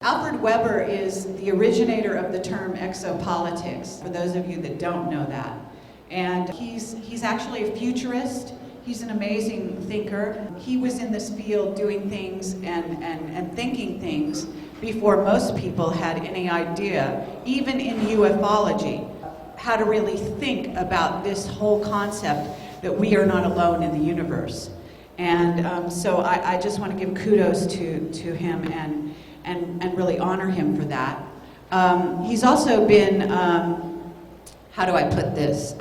Alfred Webre is the originator of the term exopolitics, for those of you that don't know that. And he's actually a futurist. He's an amazing thinker. He was in this field doing things and thinking things before most people had any idea, even in ufology, how to really think about this whole concept that we are not alone in the universe. And so I just want to give kudos to him and really honor him for that. He's also been, how do I put this?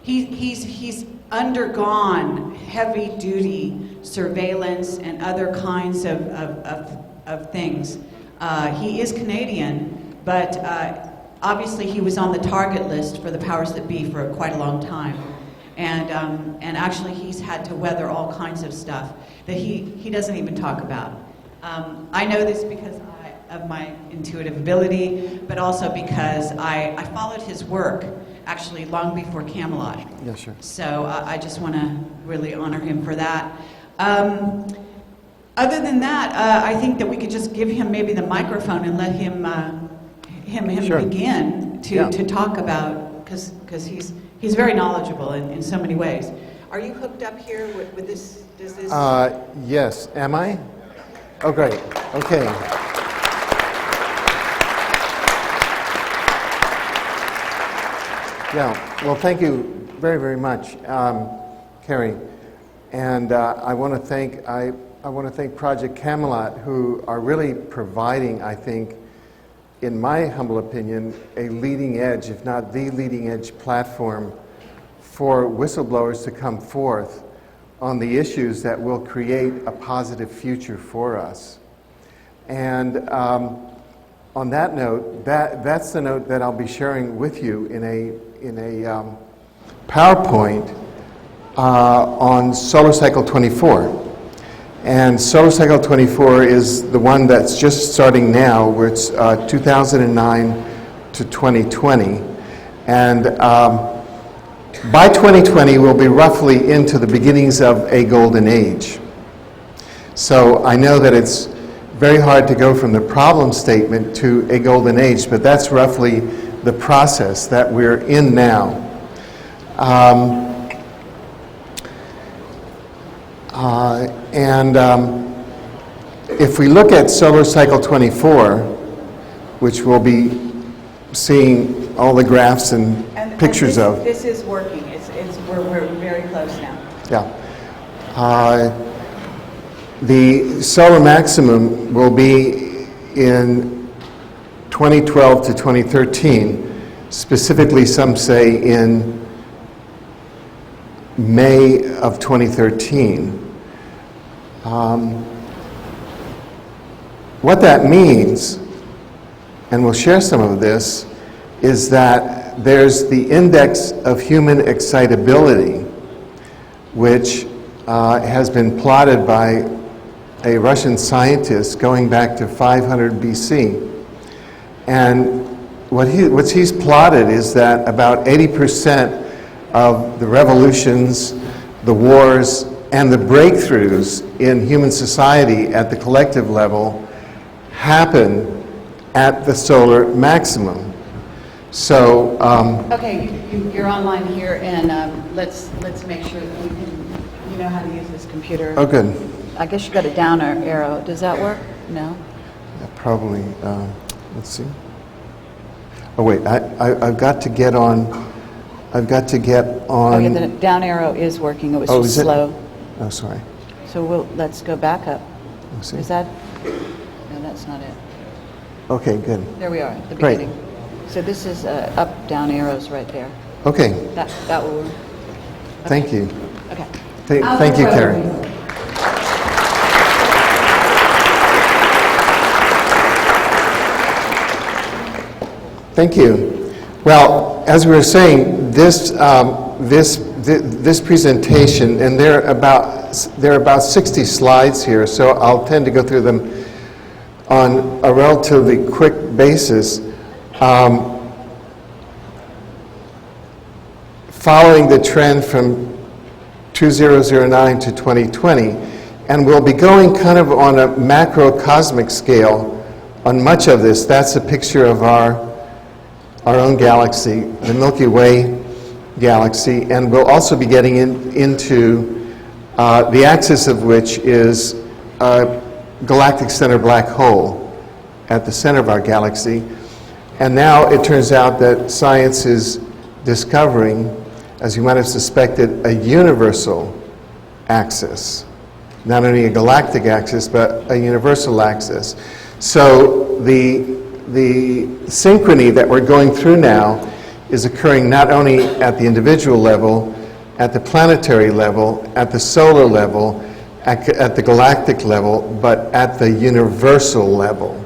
He's undergone heavy-duty surveillance and other kinds of things. He is Canadian, but obviously he was on the target list for the powers that be for quite a long time. And actually he's had to weather all kinds of stuff that he doesn't even talk about. I know this because of my intuitive ability, but also because I followed his work actually long before Camelot. Yeah, sure. So I just want to really honor him for that. Other than that, I think that we could just give him maybe the microphone and let him Sure. begin to talk about, because he's very knowledgeable in so many ways. Are you hooked up here with this? Does this? Yes. Am I? Oh, great. Okay. Yeah. Well, thank you very, very much, Carrie. And I want to thank Project Camelot, who are really providing, I think, in my humble opinion, a leading edge, if not the leading edge platform for whistleblowers to come forth on the issues that will create a positive future for us. And on that note, that's the note that I'll be sharing with you in a PowerPoint on Solar Cycle 24. And Solar Cycle 24 is the one that's just starting now, where it's 2009 to 2020. And by 2020, we'll be roughly into the beginnings of a golden age. So I know that it's very hard to go from the problem statement to a golden age, but that's roughly the process that we're in now. If we look at Solar Cycle 24, which we'll be seeing all the graphs and pictures of. This is working. We're very close now. Yeah. The solar maximum will be in 2012 to 2013. Specifically, some say in May of 2013. What that means, and we'll share some of this, is that there's the index of human excitability, which has been plotted by a Russian scientist going back to 500 BC. And what he's plotted is that about 80% of the revolutions, the wars, and the breakthroughs in human society at the collective level happen at the solar maximum. So okay, you're online here, and let's make sure that you know how to use this computer. Oh, good. I guess you got a down arrow. Does that work? No. Yeah, probably. Let's see. Oh wait, I've got to get on. I've got to get on. Okay, the down arrow is working. It was just slow. Oh, sorry. So let's go back up. Let's see. Is that? No, that's not it. Okay, good. There we are at the Great. beginning. So this is up, down arrows right there. Okay. That will work. Okay. Thank you. Okay. Thank you, Karen. Thank you. Well, as we were saying, this presentation, and there are about 60 slides here, so I'll tend to go through them on a relatively quick basis. Following the trend from 2009 to 2020, and we'll be going kind of on a macrocosmic scale on much of this. That's a picture of our own galaxy, the Milky Way galaxy, and we'll also be getting into the axis of which is a galactic center black hole at the center of our galaxy. And now it turns out that science is discovering, as you might have suspected, a universal axis. Not only a galactic axis, but a universal axis. So the synchrony that we're going through now is occurring not only at the individual level, at the planetary level, at the solar level, at the galactic level, but at the universal level.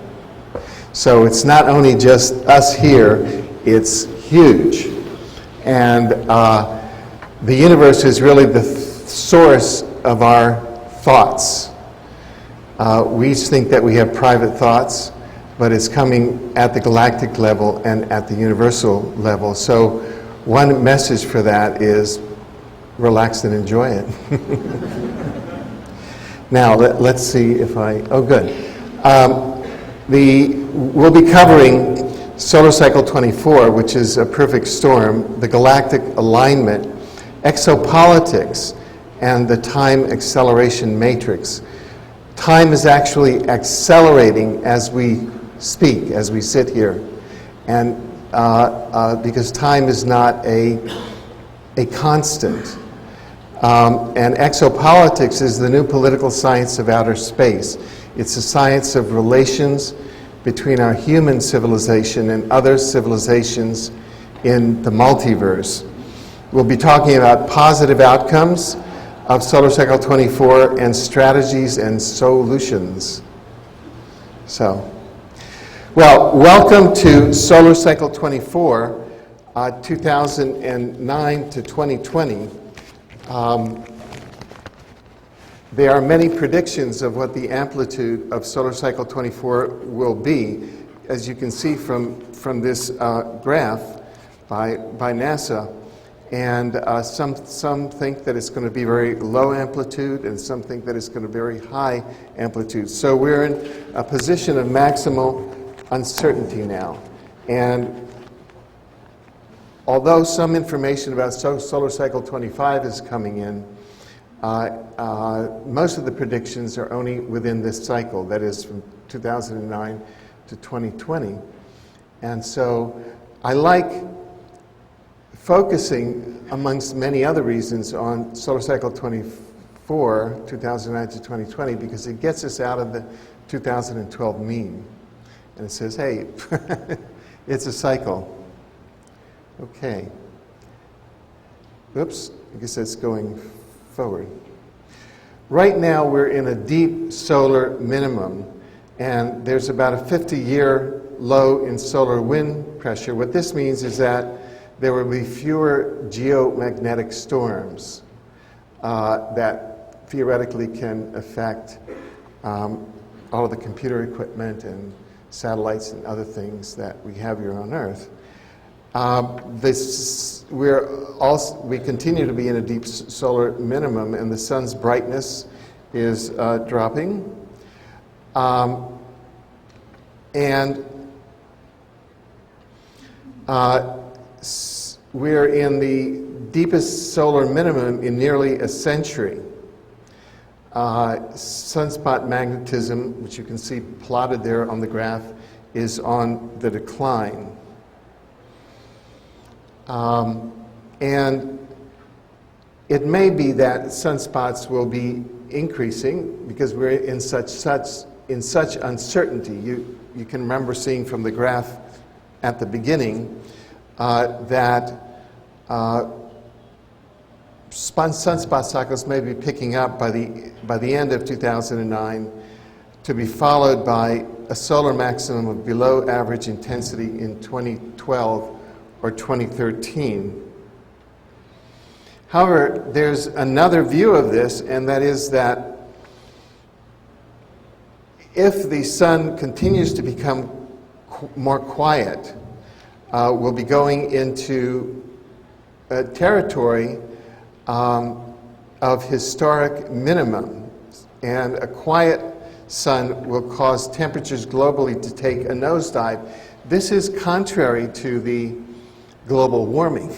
So it's not only just us here, it's huge. And the universe is really the source of our thoughts. We think that we have private thoughts, but it's coming at the galactic level and at the universal level. So one message for that is relax and enjoy it. Now, let's see if oh good. We'll be covering Solar Cycle 24, which is a perfect storm, the galactic alignment, exopolitics, and the time acceleration matrix. Time is actually accelerating as we speak, as we sit here. And because time is not a constant. And exopolitics is the new political science of outer space. It's a science of relations between our human civilization and other civilizations in the multiverse. We'll be talking about positive outcomes of Solar Cycle 24 and strategies and solutions. So, well, welcome to Solar Cycle 24, 2009 to 2020. There are many predictions of what the amplitude of Solar Cycle 24 will be, as you can see from this graph by NASA. And some think that it's going to be very low amplitude, and some think that it's going to be very high amplitude. So we're in a position of maximal uncertainty now. And although some information about Solar Cycle 25 is coming in, most of the predictions are only within this cycle, that is from 2009 to 2020. And so I like focusing, amongst many other reasons, on Solar Cycle 24, 2009 to 2020, because it gets us out of the 2012 mean. And it says, hey, it's a cycle. Okay. Oops, I guess that's going forward. Right now, we're in a deep solar minimum, and there's about a 50-year low in solar wind pressure. What this means is that there will be fewer geomagnetic storms that theoretically can affect all of the computer equipment and satellites and other things that we have here on Earth. We continue to be in a deep solar minimum, and the sun's brightness is dropping. We're in the deepest solar minimum in nearly a century. Sunspot magnetism, which you can see plotted there on the graph, is on the decline. And it may be that sunspots will be increasing because we're in such uncertainty. You can remember seeing from the graph at the beginning that sunspot cycles may be picking up by the end of 2009, to be followed by a solar maximum of below average intensity in 2012 or 2013. However, there's another view of this, and that is that if the sun continues to become more quiet, we'll be going into a territory of historic minimum. And a quiet sun will cause temperatures globally to take a nosedive. This is contrary to the global warming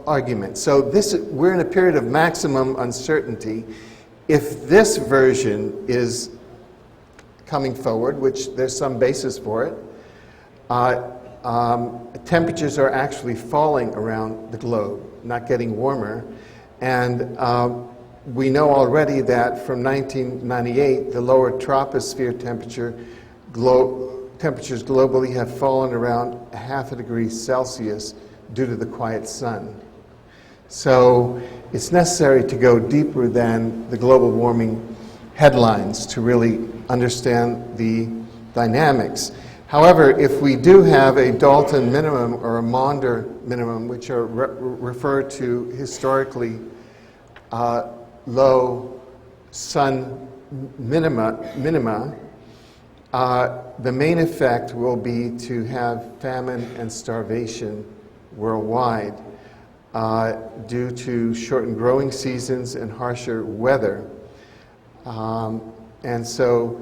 argument. So we're in a period of maximum uncertainty. If this version is coming forward, which there's some basis for it, temperatures are actually falling around the globe, not getting warmer. And we know already that from 1998, the lower troposphere temperatures globally have fallen around 0.5 degrees Celsius due to the quiet sun. So it's necessary to go deeper than the global warming headlines to really understand the dynamics. However, if we do have a Dalton minimum or a Maunder minimum, which are referred to historically low sun minima, the main effect will be to have famine and starvation worldwide due to shortened growing seasons and harsher weather. And so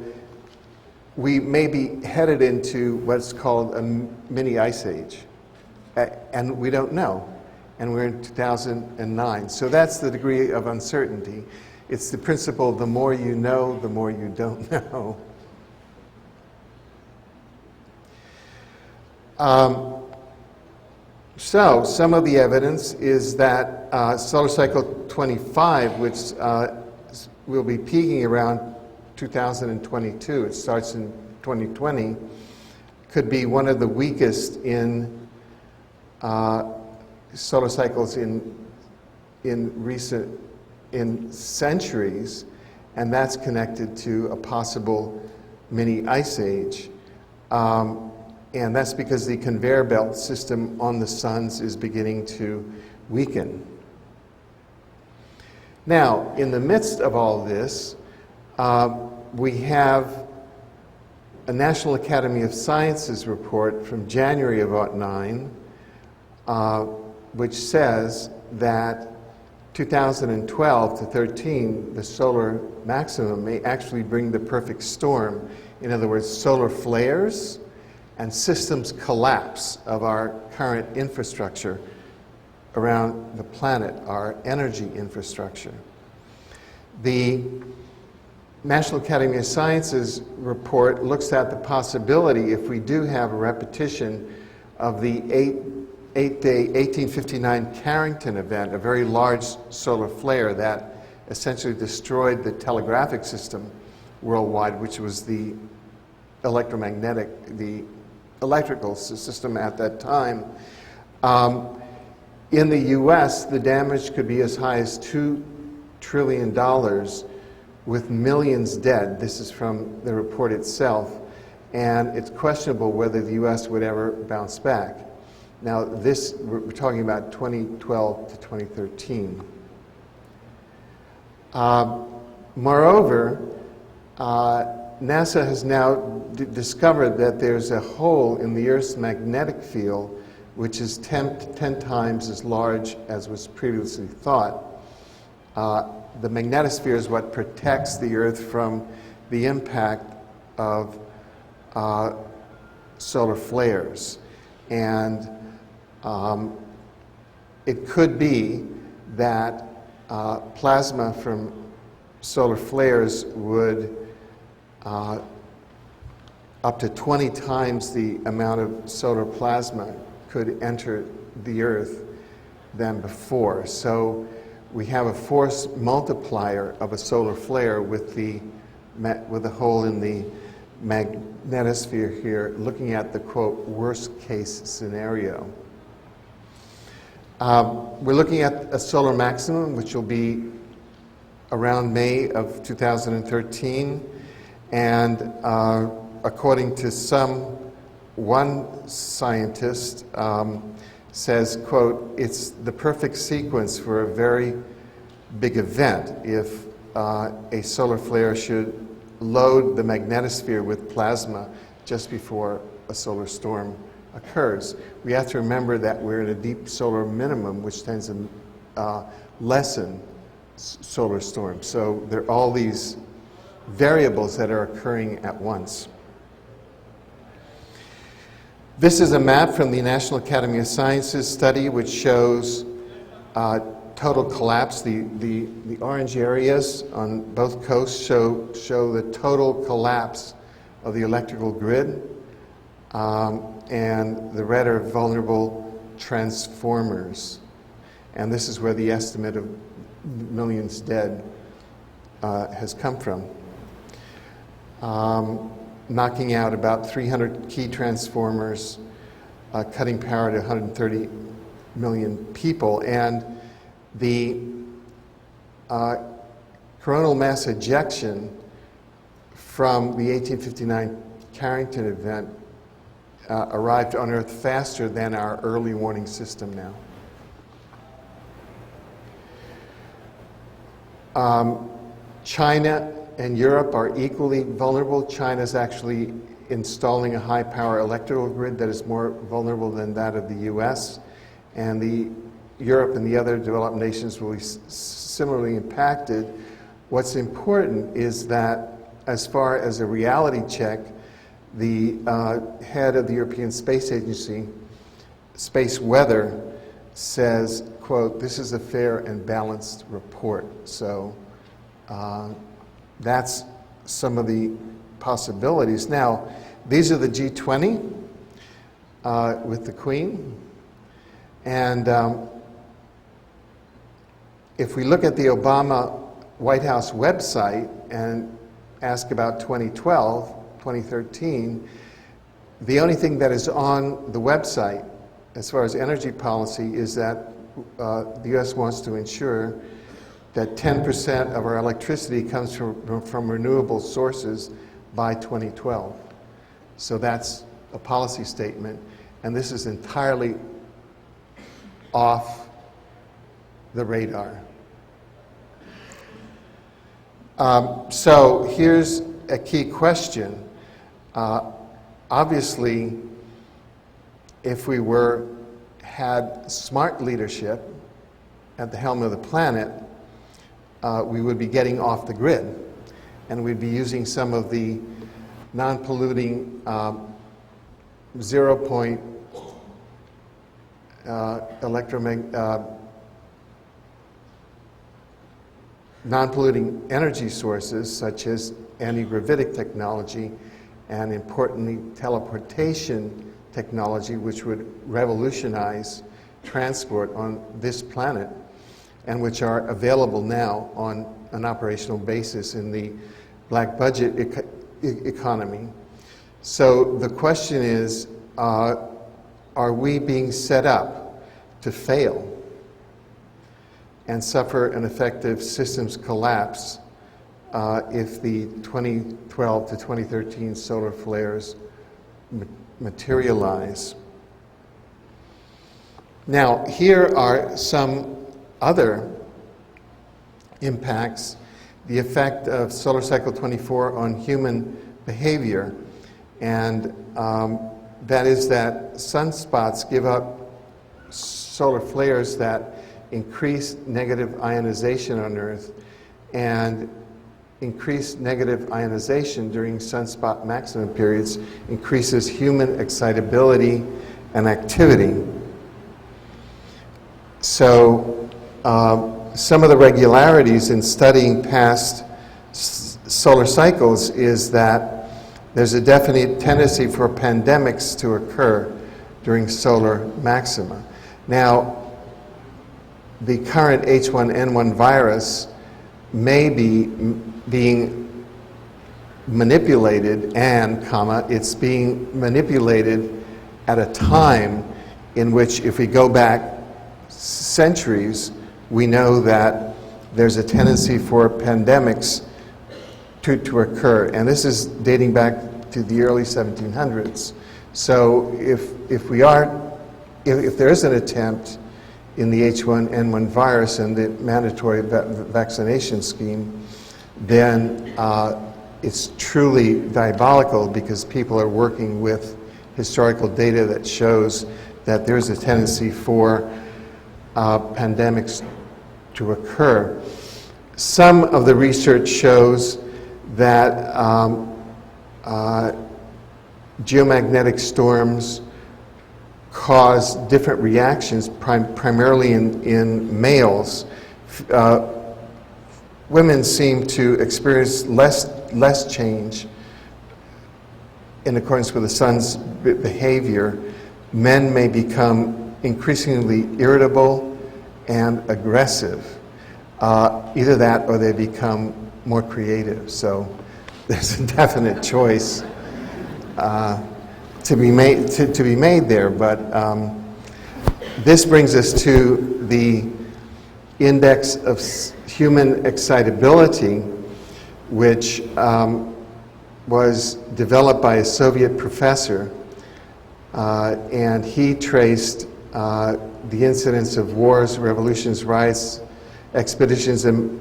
we may be headed into what's called a mini ice age. And we don't know. And we're in 2009. So that's the degree of uncertainty. It's the principle, the more you know, the more you don't know. So some of the evidence is that solar cycle 25, which will be peaking around 2022, it starts in 2020, could be one of the weakest in solar cycles in centuries, and that's connected to a possible mini ice age. And that's because the conveyor belt system on the suns is beginning to weaken. Now, in the midst of all this, we have a National Academy of Sciences report from January of '09, which says that 2012 to 13, the solar maximum may actually bring the perfect storm. In other words, solar flares and systems collapse of our current infrastructure around the planet, our energy infrastructure. The National Academy of Sciences report looks at the possibility, if we do have a repetition of the eight-day 1859 Carrington event, a very large solar flare that essentially destroyed the telegraphic system worldwide, which was the electrical system at that time. In the US, the damage could be as high as $2 trillion with millions dead. This is from the report itself. And it's questionable whether the US would ever bounce back. Now, we're talking about 2012 to 2013. Moreover, NASA has now discovered that there's a hole in the Earth's magnetic field which is 10 times as large as was previously thought. The magnetosphere is what protects the Earth from the impact of solar flares. And it could be that plasma from solar flares would up to 20 times the amount of solar plasma could enter the Earth than before. So we have a force multiplier of a solar flare with the hole in the magnetosphere here, looking at the, quote, worst case scenario. We're looking at a solar maximum, which will be around May of 2013. And according to one scientist says, quote, it's the perfect sequence for a very big event if a solar flare should load the magnetosphere with plasma just before a solar storm occurs. We have to remember that we're in a deep solar minimum, which tends to lessen solar storms. So there are all these variables that are occurring at once. This is a map from the National Academy of Sciences study which shows total collapse. The orange areas on both coasts show the total collapse of the electrical grid, and the red are vulnerable transformers. And this is where the estimate of millions dead has come from. Knocking out about 300 key transformers, cutting power to 130 million people. And the coronal mass ejection from the 1859 Carrington event arrived on Earth faster than our early warning system now. China and Europe are equally vulnerable. China's actually installing a high-power electrical grid that is more vulnerable than that of the U.S. And Europe and the other developed nations will be similarly impacted. What's important is that as far as a reality check, the head of the European Space Agency, Space Weather, says, quote, "This is a fair and balanced report." So that's some of the possibilities. Now, these are the G20 with the Queen. And if we look at the Obama White House website and ask about 2012, 2013, the only thing that is on the website as far as energy policy is that the U.S. wants to ensure that 10% of our electricity comes from renewable sources by 2012. So that's a policy statement, and this is entirely off the radar. So here's a key question. Obviously, if we had smart leadership at the helm of the planet, we would be getting off the grid, and we'd be using some of the non-polluting zero-point non-polluting energy sources such as anti-gravitic technology and, importantly, teleportation technology, which would revolutionize transport on this planet, and which are available now on an operational basis in the black budget economy. So the question is, are we being set up to fail and suffer an effective systems collapse if the 2012 to 2013 solar flares materialize? Now, here are some other impacts. The effect of solar cycle 24 on human behavior, and that is that sunspots give up solar flares that increase negative ionization on Earth, and increased negative ionization during sunspot maximum periods increases human excitability and activity. So some of the regularities in studying past solar cycles is that there's a definite tendency for pandemics to occur during solar maxima. Now, the current H1N1 virus may be being manipulated, and, it's being manipulated at a time in which, if we go back centuries, we know that there's a tendency for pandemics to occur. And this is dating back to the early 1700s. So if there is an attempt in the H1N1 virus and the mandatory vaccination scheme, then it's truly diabolical, because people are working with historical data that shows that there's a tendency for pandemics to occur. Some of the research shows that geomagnetic storms cause different reactions, primarily in males. Women seem to experience less change in accordance with the sun's behavior. Men may become increasingly irritable and aggressive. Either that or they become more creative. So there's a definite choice to be made there. But this brings us to the index of human excitability, which was developed by a Soviet professor, and he traced the incidence of wars, revolutions, riots, expeditions, and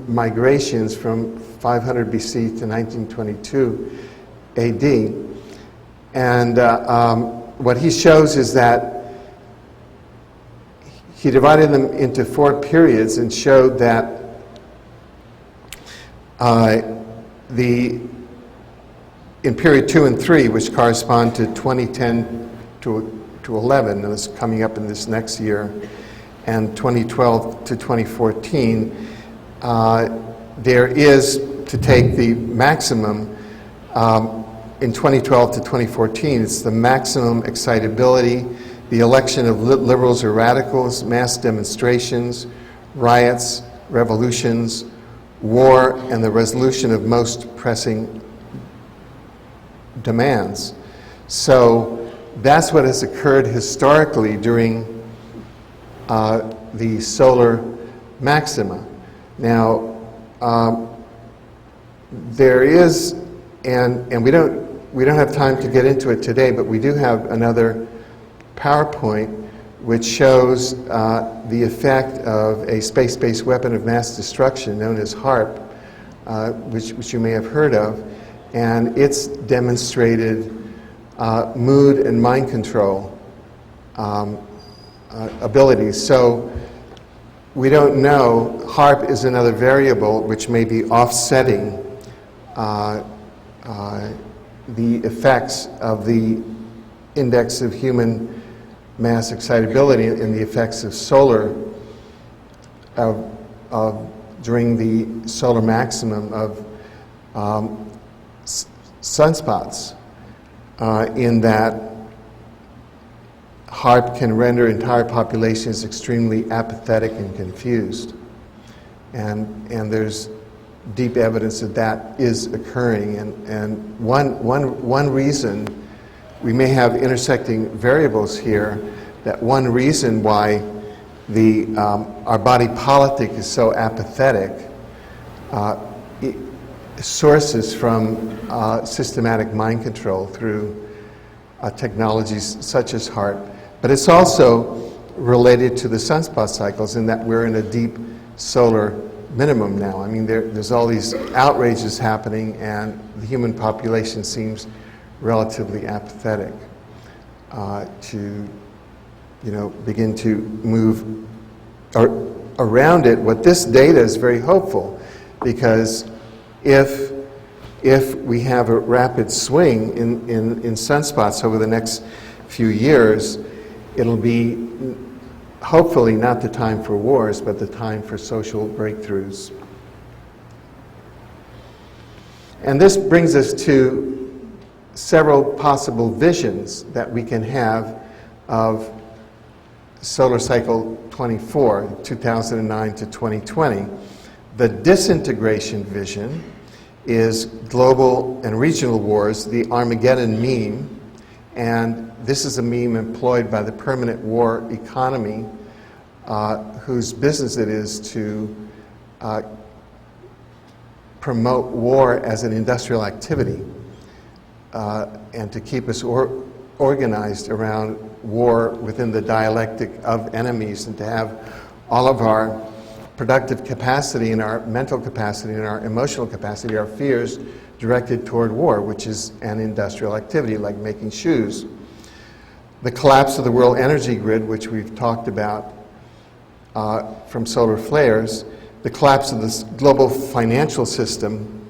migrations from 500 BC to 1922 AD. And what he shows is that he divided them into 4 periods and showed that in period 2 and 3, which correspond to 2010 to 11, and it's coming up in this next year, and 2012 to 2014, there is, to take the maximum, in 2012 to 2014, it's the maximum excitability, the election of liberals or radicals, mass demonstrations, riots, revolutions, war, and the resolution of most pressing demands. So that's what has occurred historically during the solar maxima. Now, there is, and we don't have time to get into it today, but we do have another PowerPoint which shows the effect of a space-based weapon of mass destruction known as HARP, which you may have heard of, and it's demonstrated mood and mind control abilities. So we don't know. HARP is another variable which may be offsetting the effects of the index of human mass excitability and the effects of solar during the solar maximum of sunspots, in that HARP can render entire populations extremely apathetic and confused. And there's deep evidence that that is occurring. And one reason, we may have intersecting variables here, that one reason why our body politic is so apathetic sources from systematic mind control through technologies such as HARP. But it's also related to the sunspot cycles in that we're in a deep solar minimum now. I mean, there's all these outrages happening, and the human population seems relatively apathetic to, begin to move around it. What this data is very hopeful, because if we have a rapid swing in sunspots over the next few years, it'll be hopefully not the time for wars, but the time for social breakthroughs. And this brings us to several possible visions that we can have of solar cycle 24, 2009 to 2020. The disintegration vision is global and regional wars, the Armageddon meme, and this is a meme employed by the permanent war economy, whose business it is to promote war as an industrial activity and to keep us organized around war within the dialectic of enemies, and to have all of our productive capacity and our mental capacity and our emotional capacity, our fears, directed toward war, which is an industrial activity like making shoes. The collapse of the world energy grid, which we've talked about from solar flares, the collapse of the global financial system,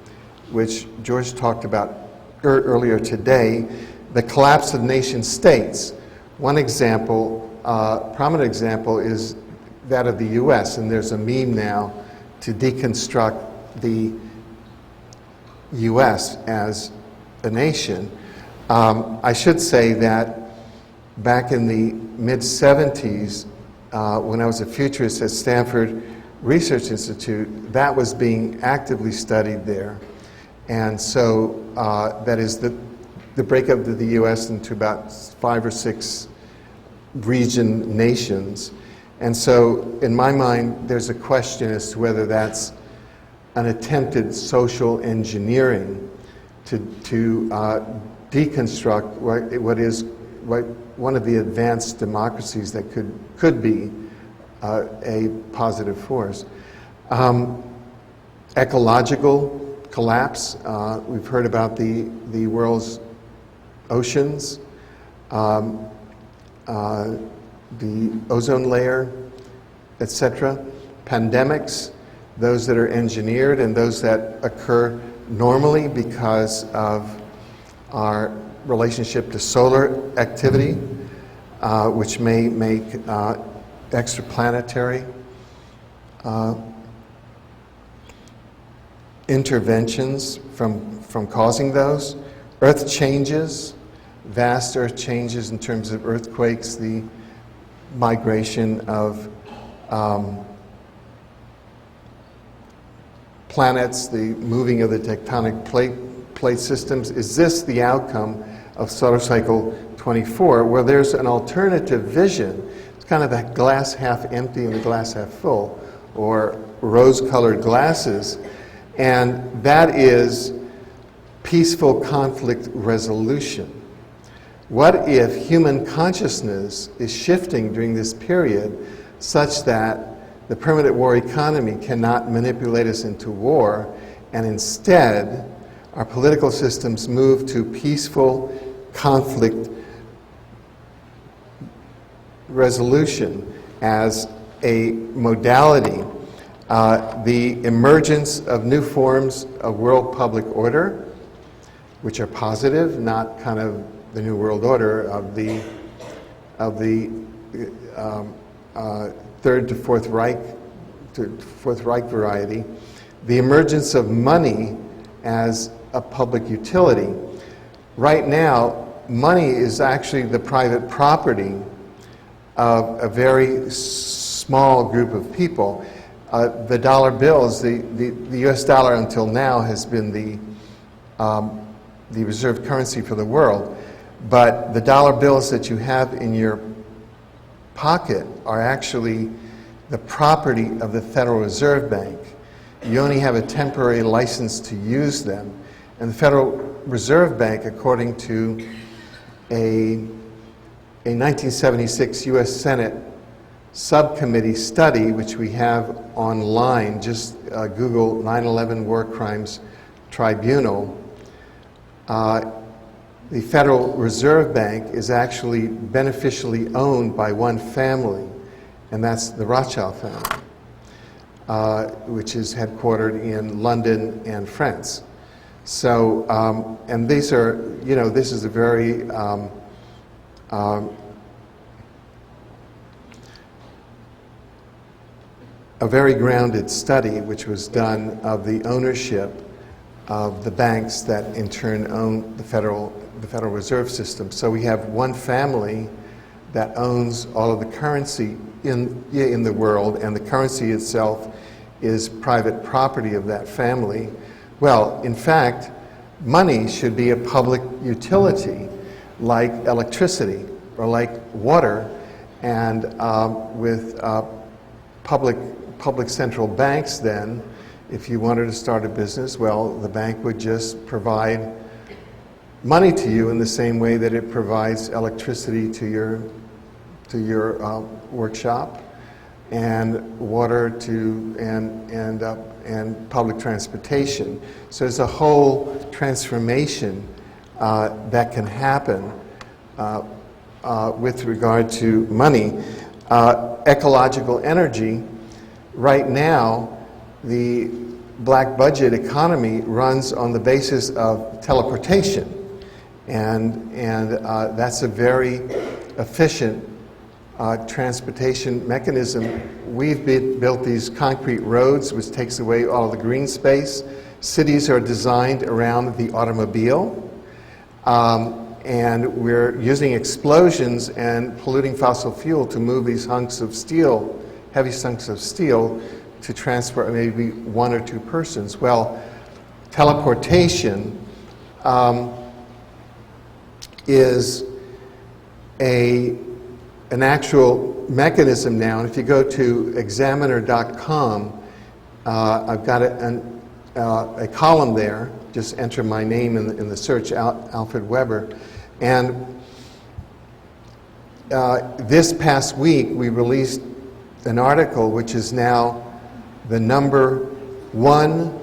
which George talked about earlier today, the collapse of nation states. One example, prominent example, is that of the US, and there's a meme now to deconstruct the US as a nation. I should say that back in the mid-70s, when I was a futurist at Stanford Research Institute, that was being actively studied there. And so that is the breakup of the US into about 5 or 6 region nations. And so in my mind, there's a question as to whether that's an attempted social engineering to deconstruct what one of the advanced democracies that could be a positive force. Ecological collapse. We've heard about the world's oceans, the ozone layer, etc. Pandemics, those that are engineered and those that occur normally because of our relationship to solar activity, which may make extraplanetary interventions from causing those. Earth changes, vast earth changes in terms of earthquakes, the migration of planets, the moving of the tectonic plate systems. Is this the outcome of solar cycle 24, where there's an alternative vision? It's kind of the glass half empty and the glass half full, or rose-colored glasses, and that is peaceful conflict resolution. What if human consciousness is shifting during this period such that the permanent war economy cannot manipulate us into war, and instead our political systems move to peaceful conflict resolution as a modality? The emergence of new forms of world public order, which are positive, not kind of the New World Order of the Third to Fourth Reich variety. The emergence of money as a public utility. Right now, money is actually the private property of a very small group of people. The dollar bills, the US dollar until now has been the reserve currency for the world. But the dollar bills that you have in your pocket are actually the property of the Federal Reserve Bank. You only have a temporary license to use them. And the Federal Reserve Bank, according to a 1976 US Senate subcommittee study, which we have online, just Google 9/11 War Crimes Tribunal, the Federal Reserve Bank is actually beneficially owned by one family, and that's the Rothschild family, which is headquartered in London and France. So, and these are, this is a very grounded study which was done of the ownership of the banks that in turn own the Federal Reserve System. So we have one family that owns all of the currency in the world, and the currency itself is private property of that family. Well, in fact, money should be a public utility like electricity or like water, and with public central banks then, if you wanted to start a business, well, the bank would just provide money to you in the same way that it provides electricity to your workshop, and water to and public transportation. So there's a whole transformation that can happen with regard to money. Ecological energy. Right now, the black budget economy runs on the basis of teleportation. And that's a very efficient transportation mechanism. We've built these concrete roads, which takes away all the green space. Cities are designed around the automobile. And we're using explosions and polluting fossil fuel to move these hunks of steel, heavy hunks of steel, to transport maybe one or two persons. Well, teleportation is an actual mechanism now. And if you go to examiner.com, I've got a column there. Just enter my name in the search, Alfred Webre. And this past week, we released an article which is now the #1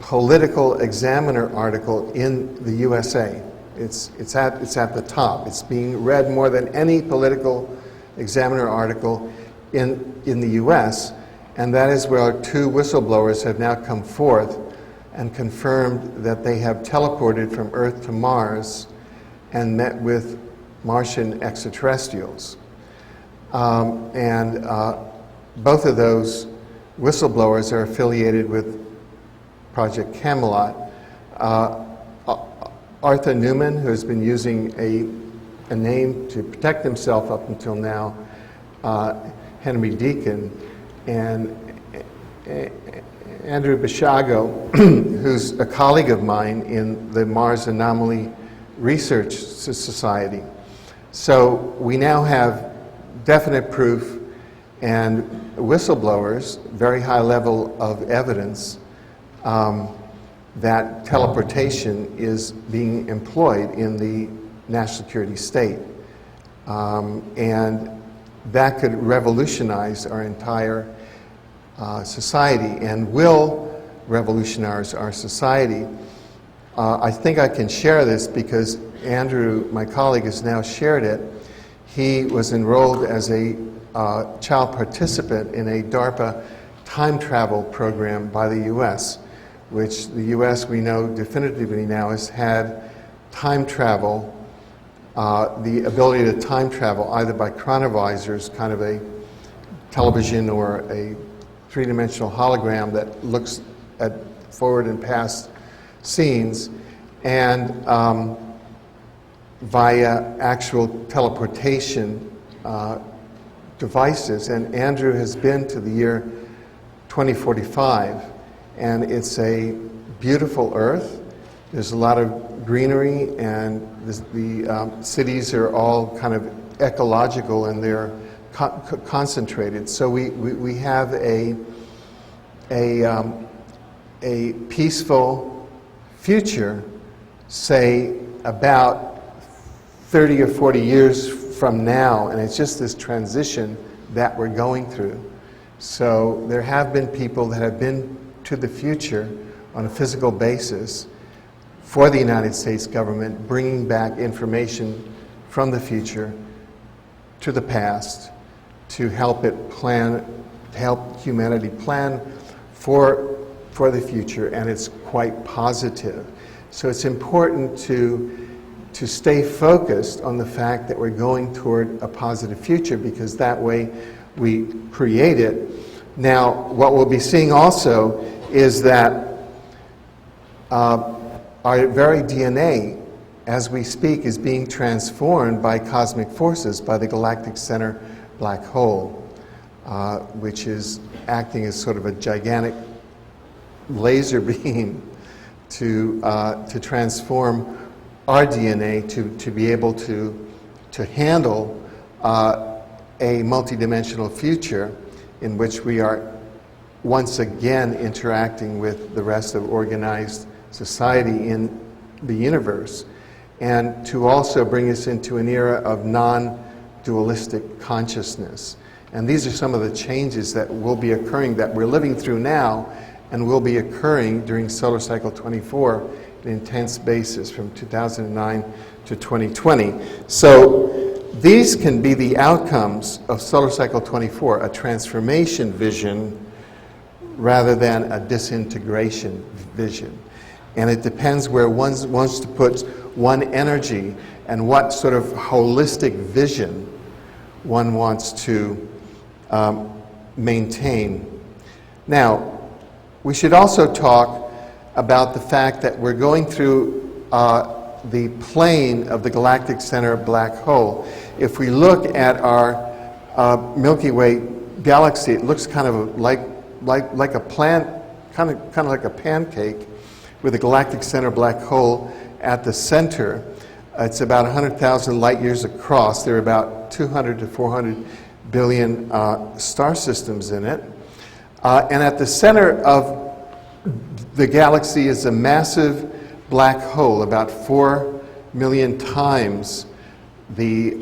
political examiner article in the USA. It's at the top. It's being read more than any political examiner article in the US, and that is where 2 whistleblowers have now come forth and confirmed that they have teleported from Earth to Mars and met with Martian extraterrestrials. Both of those whistleblowers are affiliated with Project Camelot. Arthur Newman, who has been using a name to protect himself up until now, Henry Deacon, and Andrew Bishago, who's a colleague of mine in the Mars Anomaly Research Society. So we now have definite proof and whistleblowers, very high level of evidence that teleportation is being employed in the national security state. And that could revolutionize our entire society and will revolutionize our society. I think I can share this because Andrew, my colleague, has now shared it. He was enrolled as a child participant in a DARPA time travel program by the US, which the US, we know definitively now, has had time travel, the ability to time travel either by chronovisors, kind of a television or a three-dimensional hologram that looks at forward and past scenes, and via actual teleportation devices. And Andrew has been to the year 2045, and it's a beautiful Earth. There's a lot of greenery, and the cities are all kind of ecological, and they're concentrated. So we have a peaceful future, say about 30 or 40 years from now, and it's just this transition that we're going through. So there have been people that have been to the future on a physical basis for the United States government, bringing back information from the future to the past to help help humanity plan for the future, and it's quite positive. So it's important to stay focused on the fact that we're going toward a positive future, because that way we create it. Now, what we'll be seeing also is that our very DNA, as we speak, is being transformed by cosmic forces, by the galactic center black hole, which is acting as sort of a gigantic laser beam to transform our DNA to be able to handle a multidimensional future in which we are once again interacting with the rest of organized society in the universe, and to also bring us into an era of non-dualistic consciousness. And these are some of the changes that will be occurring, that we're living through now, and will be occurring during solar cycle 24 on an intense basis from 2009 to 2020. So these can be the outcomes of solar cycle 24, a transformation vision rather than a disintegration vision. And it depends where one wants to put one energy and what sort of holistic vision one wants to maintain. Now, we should also talk about the fact that we're going through the plane of the galactic center black hole. If we look at our Milky Way galaxy, it looks kind of like a kind of like a pancake with a galactic center black hole at the center. It's about 100,000 light years across. There are about 200 to 400 billion star systems in it. And at the center of the galaxy is a massive black hole, about 4 million times the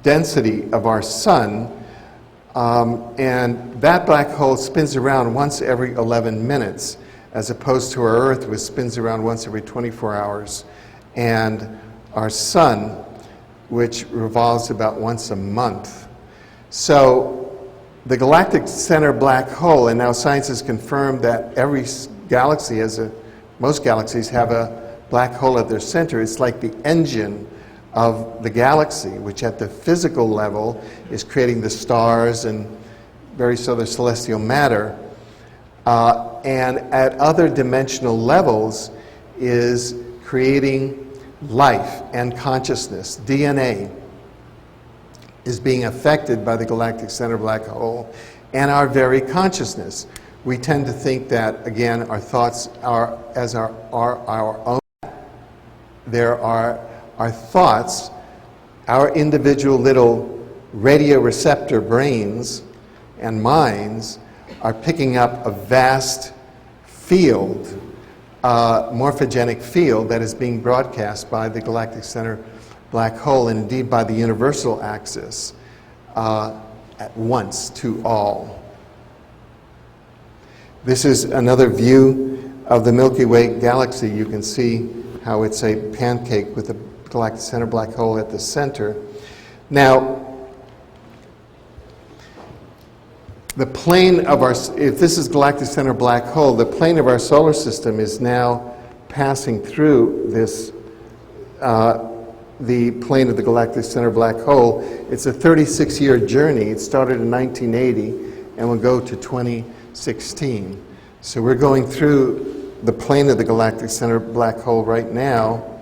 density of our sun. And that black hole spins around once every 11 minutes, as opposed to our Earth, which spins around once every 24 hours. And our sun, which revolves about once a month. So the galactic center black hole, and now science has confirmed that every galaxy most galaxies have a black hole at their center. It's like the engine of the galaxy, which at the physical level is creating the stars and various other celestial matter. And at other dimensional levels is creating life and consciousness. DNA is being affected by the galactic center black hole and our very consciousness. We tend to think that, again, our thoughts are our own. There are our thoughts, our individual little radio receptor brains and minds are picking up a vast field, morphogenic field that is being broadcast by the galactic center black hole and indeed by the universal axis at once to all. This is another view of the Milky Way galaxy. You can see how it's a pancake with the galactic center black hole at the center. Now, the plane of if this is galactic center black hole, the plane of our solar system is now passing through this, the plane of the galactic center black hole. It's a 36-year journey. It started in 1980 and will go to 2016. So we're going through the plane of the galactic center black hole right now.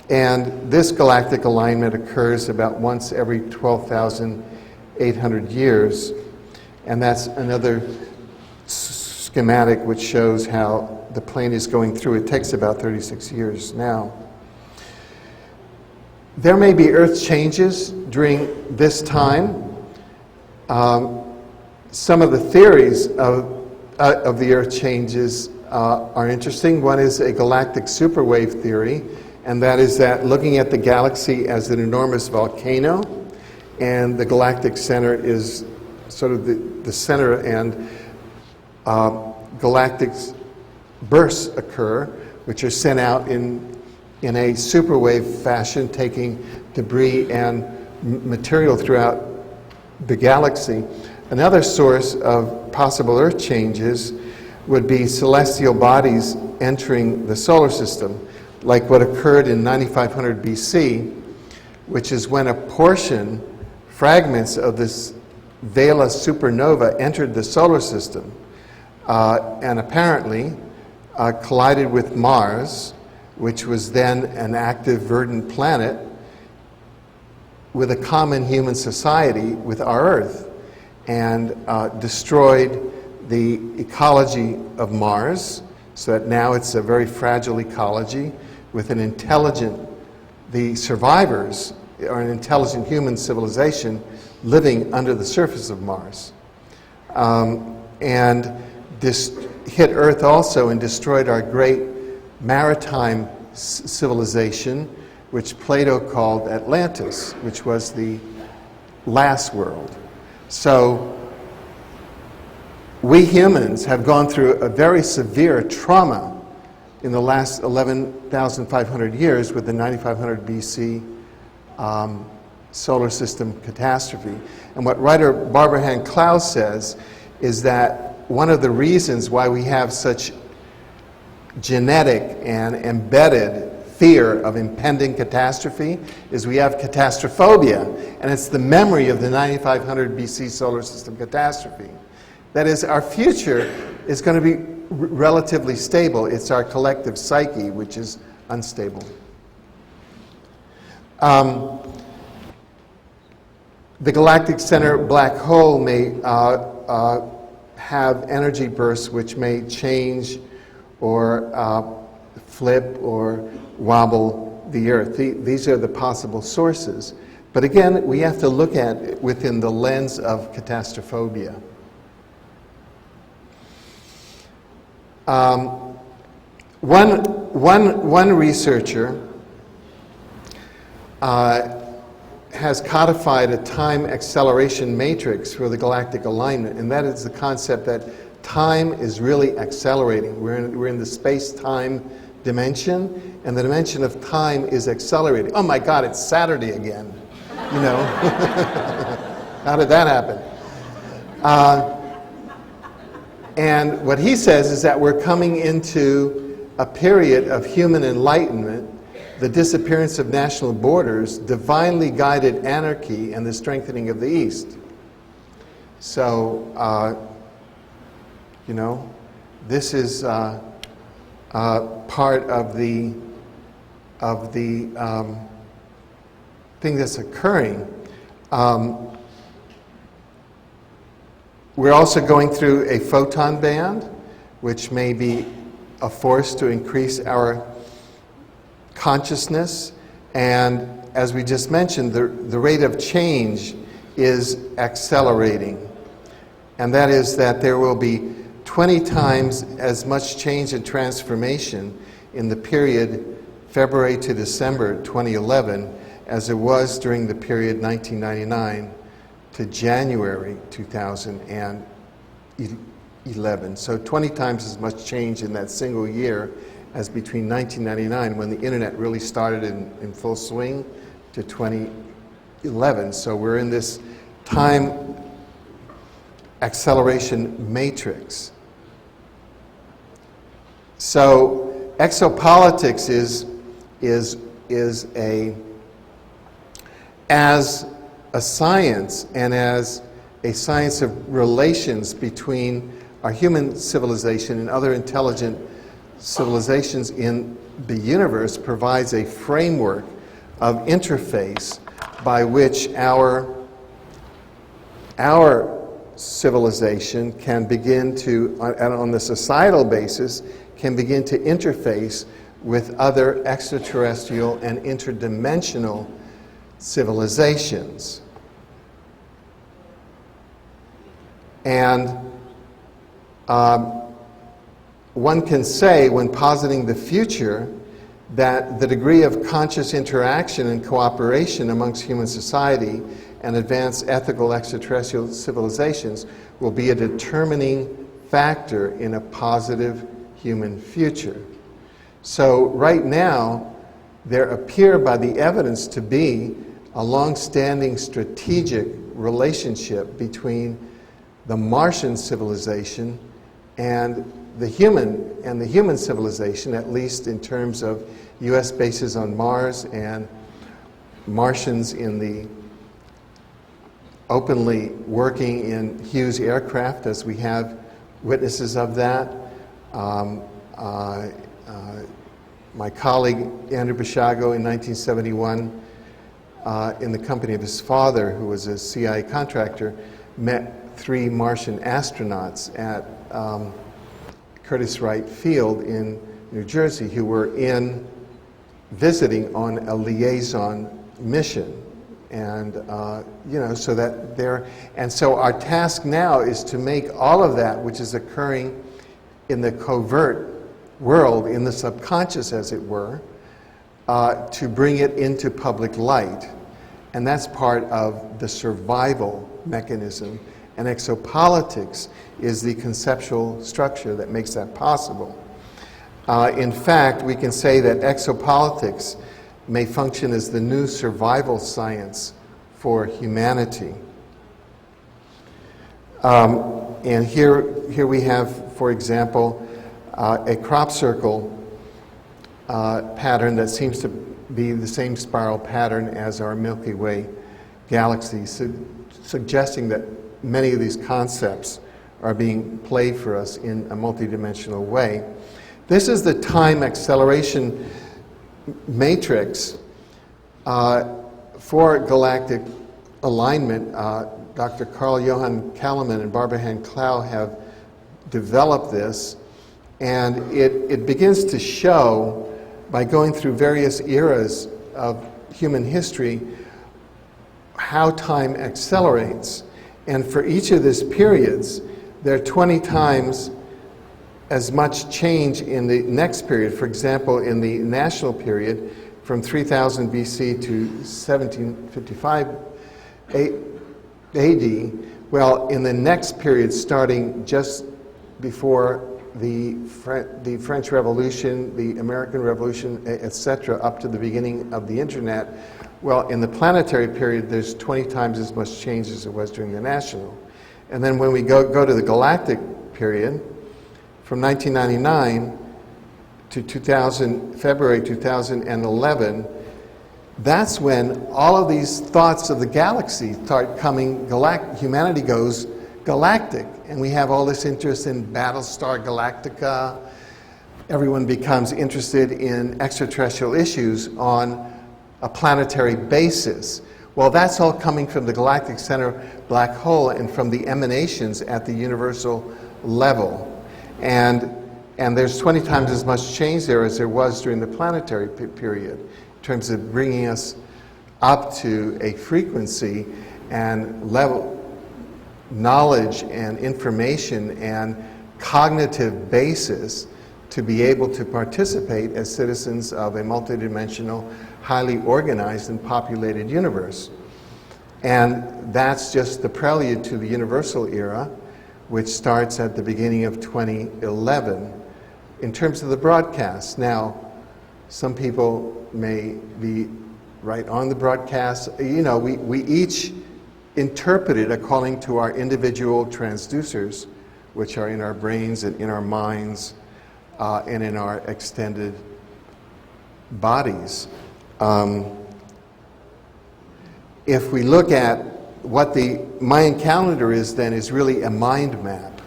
And this galactic alignment occurs about once every 12,800 years. And that's another schematic which shows how the plane is going through. It takes about 36 years now. There may be Earth changes during this time. Some of the theories of the Earth changes are interesting. One is a galactic superwave theory, and that is that looking at the galaxy as an enormous volcano, and the galactic center is sort of the center, and galactic bursts occur, which are sent out in a superwave fashion, taking debris and material throughout the galaxy. Another source of possible Earth changes would be celestial bodies entering the solar system, like what occurred in 9500 BC, which is when a portion, fragments of this Vela supernova entered the solar system and apparently collided with Mars, which was then an active, verdant planet with a common human society with our Earth, and destroyed the ecology of Mars, so that now it's a very fragile ecology with an intelligent, the survivors are an intelligent human civilization living under the surface of Mars. And this hit Earth also and destroyed our great maritime civilization, which Plato called Atlantis, which was the last world. So we humans have gone through a very severe trauma in the last 11,500 years with the 9500 BC solar system catastrophe. And what writer Barbara Hand Clouse says is that one of the reasons why we have such genetic and embedded fear of impending catastrophe is we have catastrophobia, and it's the memory of the 9500 BC solar system catastrophe. That is, our future is going to be relatively stable. It's our collective psyche which is unstable. The galactic center black hole may have energy bursts which may change or flip or wobble the Earth. These are the possible sources. But again, we have to look at it within the lens of catastrophobia. One researcher has codified a time acceleration matrix for the galactic alignment, and that is the concept that time is really accelerating. We're in the space-time dimension, and the dimension of time is accelerating. Oh my God, it's Saturday again. You know, how did that happen? And what he says is that we're coming into a period of human enlightenment, the disappearance of national borders, divinely guided anarchy, and the strengthening of the East. So, you know, this is part of the thing that's occurring. We're also going through a photon band, which may be a force to increase our consciousness. And as we just mentioned, the rate of change is accelerating. And that is that there will be 20 times as much change and transformation in the period February to December 2011 as it was during the period 1999 to January 2011. So 20 times as much change in that single year as between 1999, when the internet really started in full swing, to 2011. So we're in this time acceleration matrix. So exopolitics is as a science, and as a science of relations between our human civilization and other intelligent civilizations in the universe, provides a framework of interface by which our civilization can begin to, on the societal basis, can begin to interface with other extraterrestrial and interdimensional civilizations. And one can say, when positing the future, that the degree of conscious interaction and cooperation amongst human society and advanced ethical extraterrestrial civilizations will be a determining factor in a positive human future. So right now, there appear by the evidence to be a long-standing strategic relationship between the Martian civilization and the human civilization, at least in terms of U.S. bases on Mars and Martians in the openly working in Hughes aircraft, as we have witnesses of that. My colleague Andrew Basiago in 1971, in the company of his father, who was a CIA contractor, met 3 Martian astronauts at Curtiss Wright Field in New Jersey, who were visiting on a liaison mission. And, you know, so that and so our task now is to make all of that which is occurring in the covert world, in the subconscious as it were, to bring it into public light. And that's part of the survival mechanism. And exopolitics is the conceptual structure that makes that possible. In fact, we can say that exopolitics may function as the new survival science for humanity. And here we have, for example, a crop circle pattern that seems to be the same spiral pattern as our Milky Way galaxy, suggesting that many of these concepts are being played for us in a multidimensional way. This is the time acceleration matrix for galactic alignment. Dr. Carl Johan Kalaman and Barbara Hand Clow have developed this, and it begins to show, by going through various eras of human history, how time accelerates. And for each of these periods, there are 20 times as much change in the next period. For example, in the national period, from 3000 BC to 1755 AD, well, in the next period, starting just before the French Revolution, the American Revolution, etc., up to the beginning of the internet, well, in the planetary period, there's 20 times as much change as there was during the national. And then when we go to the galactic period, from 1999 to February 2011, that's when all of these thoughts of the galaxy start coming. Humanity goes galactic, and we have all this interest in Battlestar Galactica. Everyone becomes interested in extraterrestrial issues on a planetary basis. Well, that's all coming from the galactic center black hole and from the emanations at the universal level. And there's 20 times as much change there as there was during the planetary period, in terms of bringing us up to a frequency and level, knowledge and information and cognitive basis to be able to participate as citizens of a multidimensional, highly organized and populated universe. And that's just the prelude to the universal era, which starts at the beginning of 2011. In terms of the broadcast, now, some people may be right on the broadcast. You know, we each interpret it according to our individual transducers, which are in our brains and in our minds and in our extended bodies. If we look at what the Mayan calendar is, then is really a mind map.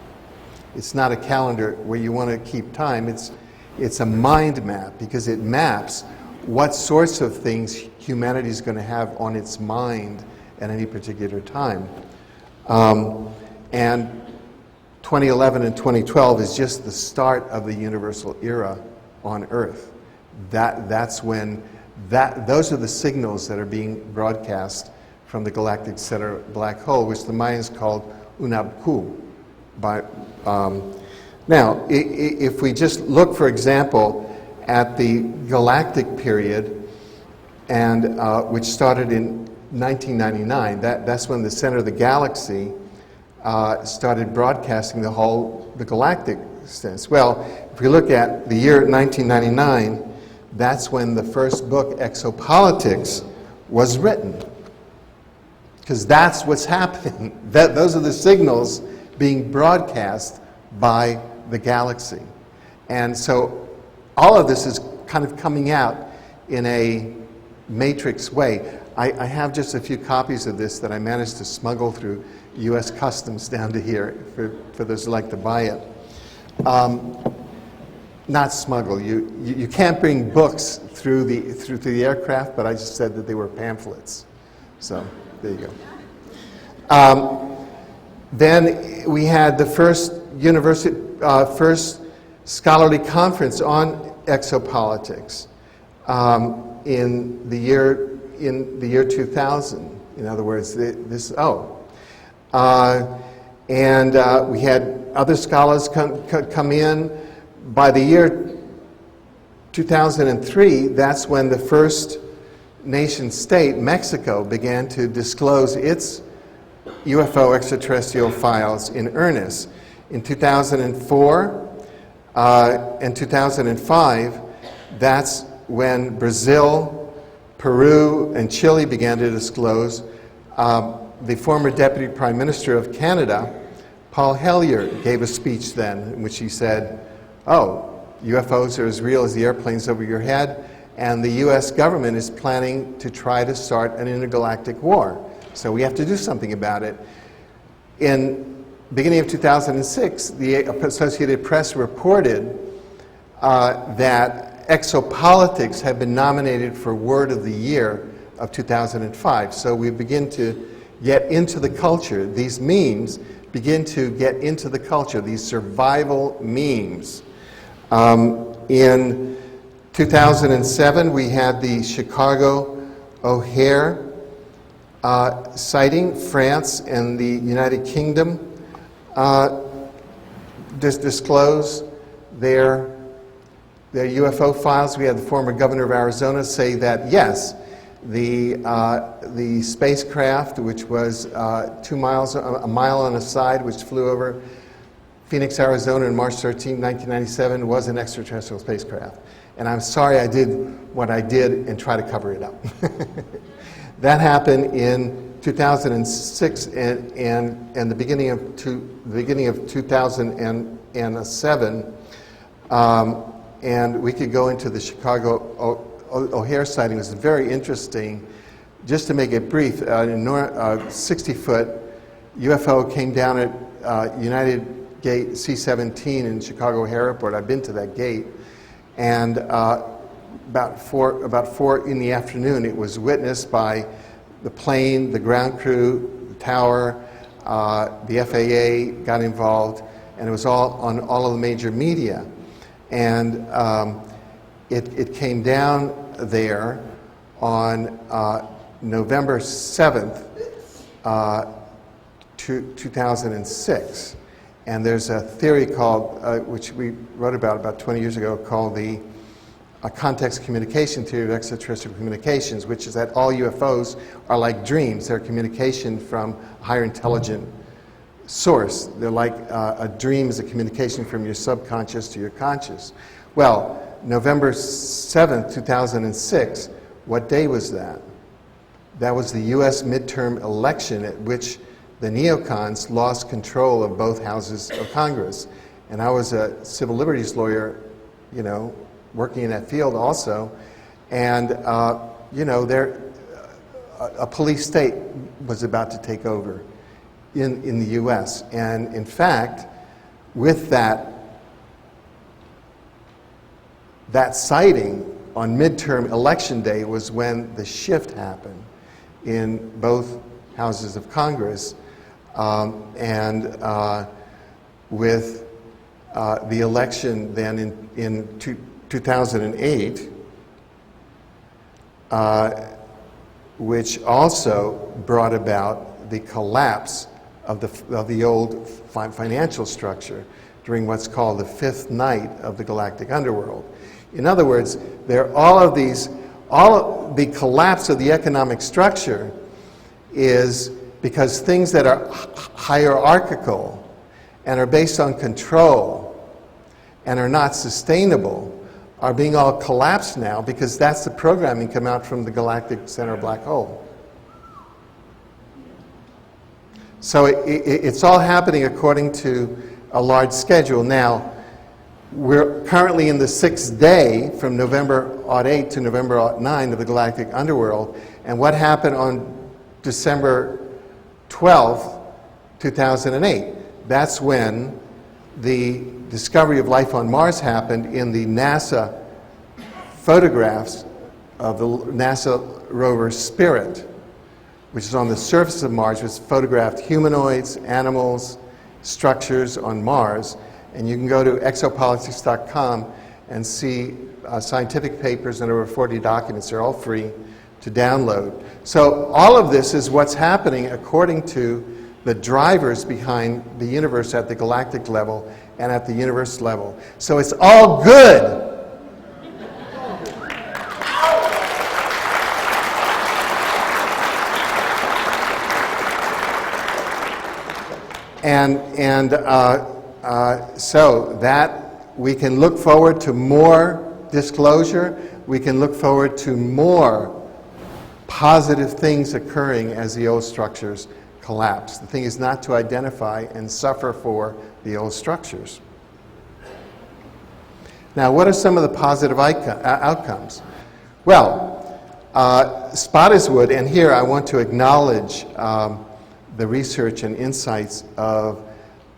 It's not a calendar where you want to keep time. It's a mind map, because it maps what sorts of things humanity is going to have on its mind at any particular time. And 2011 and 2012 is just the start of the universal era on Earth. That's when those are the signals that are being broadcast from the galactic center black hole, which the Mayans called Unabku. Now, if we just look, for example, at the galactic period, and which started in 1999, that's when the center of the galaxy started broadcasting the galactic sense. Well, if we look at the year 1999, that's when the first book, Exopolitics, was written. Because that's what's happening. Those are the signals being broadcast by the galaxy. And so all of this is kind of coming out in a matrix way. I have just a few copies of this that I managed to smuggle through U.S. Customs down to here for those who like to buy it. Not smuggle. You can't bring books through the aircraft, but I just said that they were pamphlets. So there you go. Then we had the first scholarly conference on exopolitics in the year 2000. In other words, and we had other scholars come in. By the year 2003, that's when the first nation state, Mexico, began to disclose its UFO extraterrestrial files in earnest. In 2004 and 2005, that's when Brazil, Peru, and Chile began to disclose. The former Deputy Prime Minister of Canada Paul Hellyer gave a speech then in which he said, oh, UFOs are as real as the airplanes over your head, and the US government is planning to try to start an intergalactic war. So we have to do something about it. In beginning of 2006, the Associated Press reported that Exopolitics had been nominated for Word of the Year of 2005. So we begin to get into the culture. These memes begin to get into the culture, these survival memes. In 2007, we had the Chicago O'Hare sighting. France and the United Kingdom disclose their UFO files. We had the former governor of Arizona say that, yes, the spacecraft, which was 2 miles, a mile on a side, which flew over Phoenix, Arizona on March 13, 1997, was an extraterrestrial spacecraft. And I'm sorry I did what I did and try to cover it up. That happened in 2006 and the beginning of 2007. And we could go into the Chicago O'Hare sighting. It was very interesting. Just to make it brief, a 60-foot UFO came down at United Gate C-17 in Chicago O'Hare Airport. I've been to that gate. And about 4 in the afternoon, it was witnessed by the plane, the ground crew, the tower, the FAA got involved, and it was all on all of the major media. And it came down there on November 7th, 2006. And there's a theory called, which we wrote about 20 years ago, called the context communication theory of extraterrestrial communications, which is that all UFOs are like dreams. They're communication from a higher intelligent source. They're like a dream is a communication from your subconscious to your conscious. Well, November 7th, 2006, what day was that? That was the US midterm election at which the neocons lost control of both houses of Congress. And I was a civil liberties lawyer, you know, working in that field also. And, you know, a police state was about to take over in the US. And in fact, with that sighting on midterm election day was when the shift happened in both houses of Congress. With the election then in 2008, which also brought about the collapse of the old financial structure during what's called the fifth night of the galactic underworld. In other words, there are all of the collapse of the economic structure is because things that are hierarchical and are based on control and are not sustainable are being all collapsed now because that's the programming come out from the galactic center black hole. So it's all happening according to a large schedule. Now, we're currently in the 6th day from November 08 to November 09 of the galactic underworld. And what happened on December 12th, 2008? That's when the discovery of life on Mars happened in the NASA photographs of the NASA rover Spirit, which is on the surface of Mars, which photographed humanoids, animals, structures on Mars. And you can go to exopolitics.com and see scientific papers and over 40 documents. They're all free to download. So all of this is what's happening according to the drivers behind the universe at the galactic level and at the universe level. So it's all good. So that we can look forward to more disclosure. We can look forward to more positive things occurring as the old structures collapse. The thing is not to identify and suffer for the old structures. Now, what are some of the positive outcomes? Well, Spottiswoode, and here I want to acknowledge the research and insights of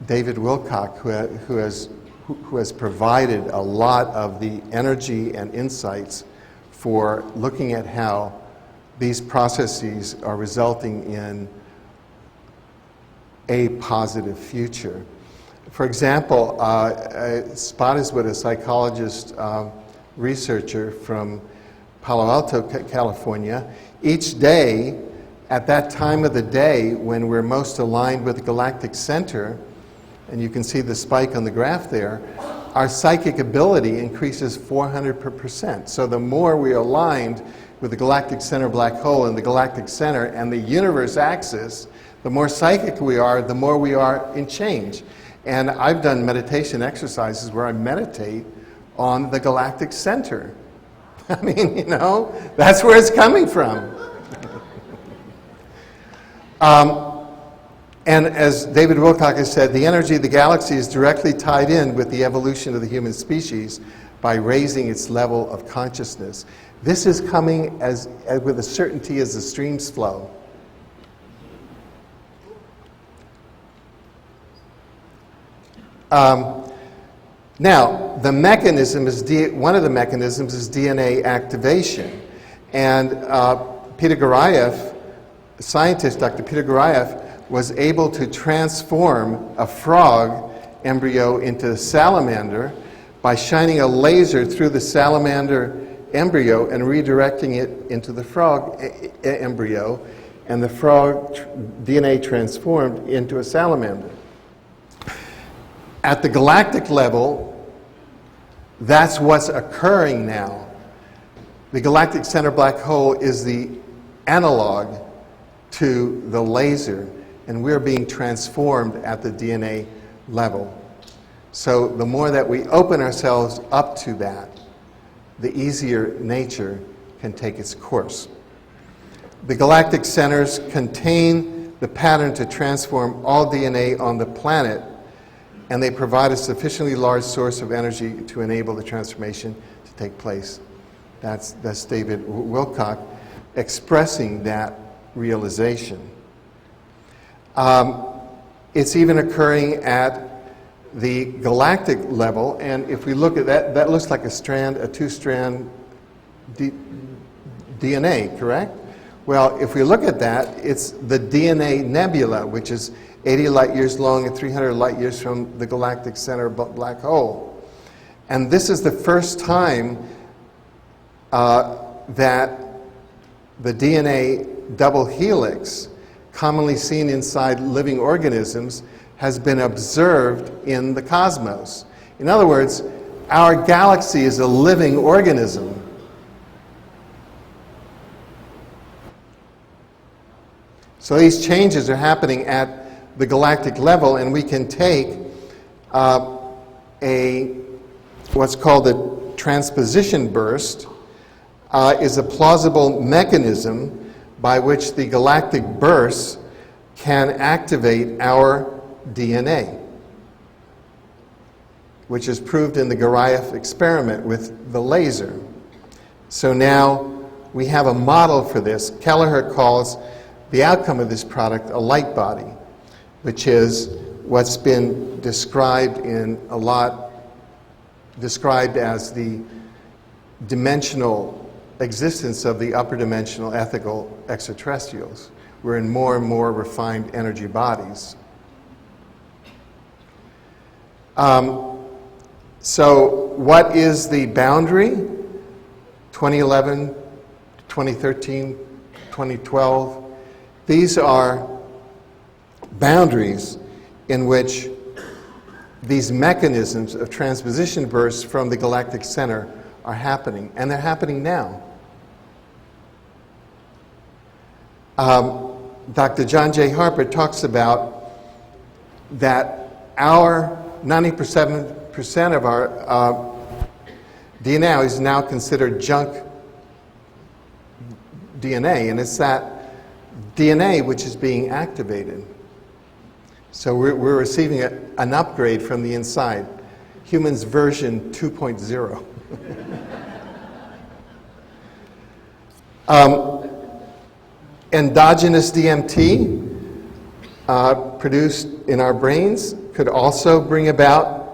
David Wilcock, who has provided a lot of the energy and insights for looking at how these processes are resulting in a positive future. For example, Spottiswoode, a psychologist, researcher from Palo Alto, California, each day, at that time of the day when we're most aligned with the galactic center, and you can see the spike on the graph there, our psychic ability increases 400%. So the more we are aligned with the galactic center black hole and the galactic center and the universe axis, the more psychic we are, the more we are in change. And I've done meditation exercises where I meditate on the galactic center. I mean, you know, that's where it's coming from. And as David Wilcock has said, the energy of the galaxy is directly tied in with the evolution of the human species by raising its level of consciousness. This is coming as with a certainty as the streams flow. Now, the mechanism is one of the mechanisms is DNA activation, and Peter Garayev, scientist Dr. Peter Garayev, was able to transform a frog embryo into a salamander by shining a laser through the salamander embryo and redirecting it into the frog embryo, and the frog DNA transformed into a salamander. At the galactic level, that's what's occurring now. The galactic center black hole is the analog to the laser, and we're being transformed at the DNA level. So the more that we open ourselves up to that, the easier nature can take its course. The galactic centers contain the pattern to transform all DNA on the planet, and they provide a sufficiently large source of energy to enable the transformation to take place. That's David Wilcock expressing that realization. It's even occurring at the galactic level, and if we look at that, that looks like a two-strand DNA, correct? Well, if we look at that, it's the DNA nebula, which is 80 light years long and 300 light years from the galactic center black hole. And this is the first time that the DNA double helix, commonly seen inside living organisms, has been observed in the cosmos. In other words, our galaxy is a living organism. So these changes are happening at the galactic level, and we can take what's called a transposition burst, is a plausible mechanism by which the galactic bursts can activate our DNA, which is proved in the Garayev experiment with the laser. So now we have a model for this. Kelleher calls the outcome of this product a light body, which is what's been described as the dimensional existence of the upper dimensional ethical extraterrestrials. We're in more and more refined energy bodies. So what is the boundary? 2011, 2013, 2012. These are boundaries in which these mechanisms of transposition bursts from the galactic center are happening, and they're happening now. Dr. John J. Harper talks about that our 97% of our DNA is now considered junk DNA, and it's that DNA which is being activated. So we're receiving an upgrade from the inside. Humans version 2.0. Endogenous DMT produced in our brains could also bring about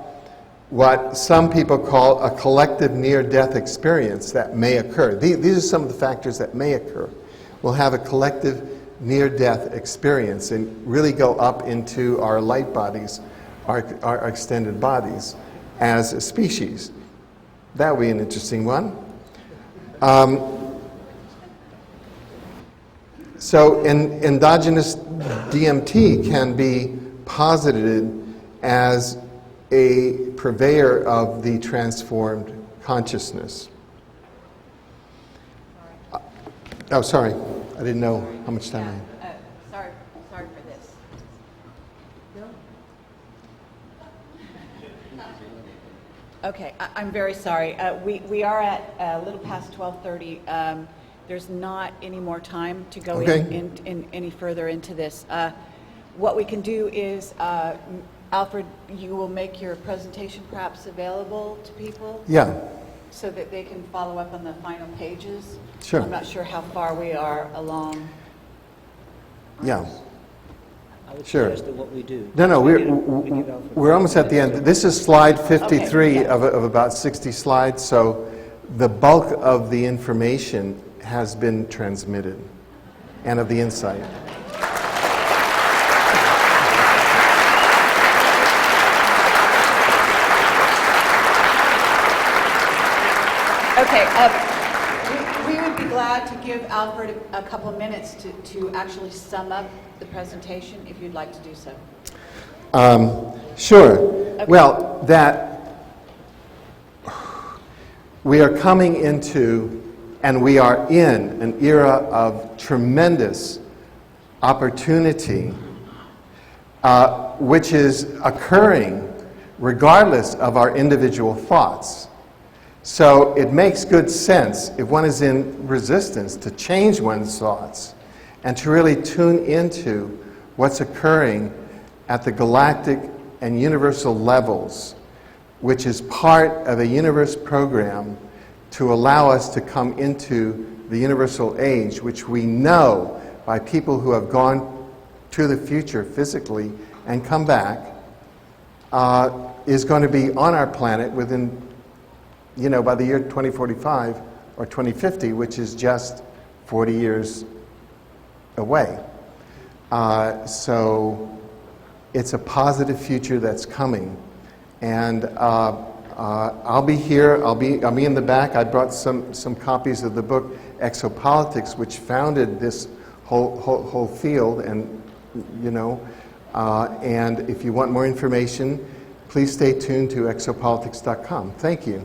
what some people call a collective near-death experience that may occur. These are some of the factors that may occur. We'll have a collective near-death experience and really go up into our light bodies, our extended bodies as a species. That would be an interesting one. So endogenous DMT can be posited as a purveyor of the transformed consciousness. Oh, sorry. I didn't know how much time I had. Sorry for this. Okay, I'm very sorry. We are at a little past 12:30. There's not any more time to go in any further into this. What we can do is, Alfred, you will make your presentation perhaps available to people? Yeah. So that they can follow up on the final pages? Sure. I'm not sure how far we are along. Yeah. I would Sure. suggest that what we do. No, we give Alfred we're almost at the end. This is slide 53 Okay, yeah. of about 60 slides, so the bulk of the information has been transmitted, and of the insight. Okay, we would be glad to give Alfred a couple of minutes to actually sum up the presentation, if you'd like to do so. Sure. Okay. Well, that we are coming into, and we are in, an era of tremendous opportunity, which is occurring regardless of our individual thoughts. So it makes good sense, if one is in resistance, to change one's thoughts and to really tune into what's occurring at the galactic and universal levels, which is part of a universe program to allow us to come into the universal age, which we know by people who have gone to the future physically and come back, is going to be on our planet within, by the year 2045 or 2050, which is just 40 years away. So it's a positive future that's coming. And I'll be here, I'll be in the back. I brought some copies of the book Exopolitics, which founded this whole field, and and if you want more information, please stay tuned to exopolitics.com. Thank you.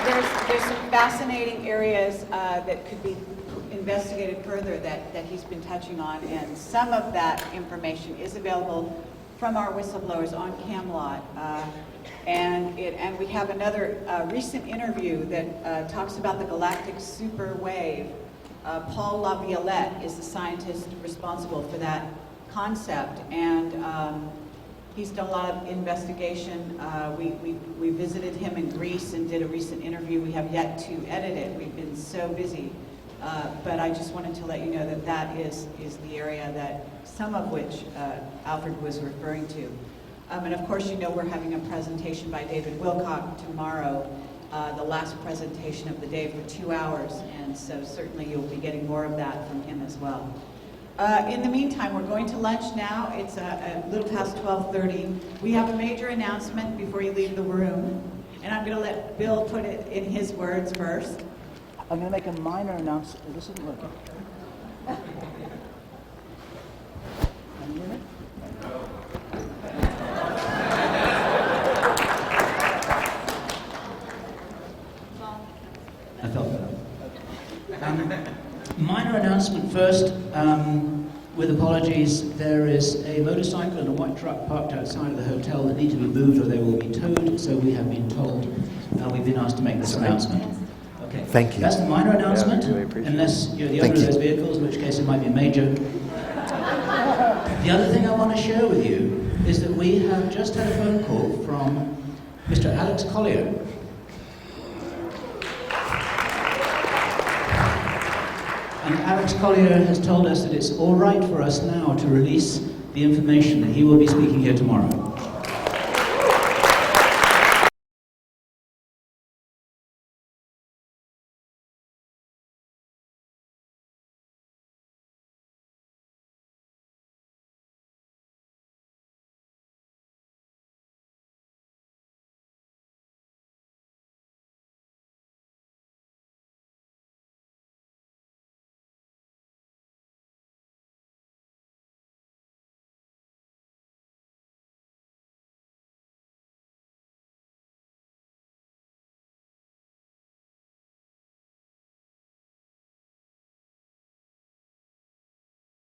There's some fascinating areas that could be investigated further that he's been touching on, and some of that information is available from our whistleblowers on Camelot. And we have another recent interview that talks about the galactic super wave. Paul Laviolette is the scientist responsible for that concept, and he's done a lot of investigation. We visited him in Greece and did a recent interview. We have yet to edit it. We've been so busy. But I just wanted to let you know that is the area that some of which Alfred was referring to. And of course, we're having a presentation by David Wilcock tomorrow, the last presentation of the day for 2 hours. And so certainly you'll be getting more of that from him as well. In the meantime, we're going to lunch now. It's a little past 12:30. We have a major announcement before you leave the room. And I'm going to let Bill put it in his words first. I'm going to make a minor announcement. This isn't working. Can you hear me? I felt better. Minor announcement first. With apologies, there is a motorcycle and a white truck parked outside of the hotel that need to be moved or they will be towed, so we have been told. We've been asked to make this announcement. Okay. Thank you. That's the minor announcement, really appreciate it. unless you're the Thank owner of you. those vehicles, in which case it might be major. The other thing I want to share with you is that we have just had a phone call from Mr. Alex Collier. And Alex Collier has told us that it's all right for us now to release the information that he will be speaking here tomorrow.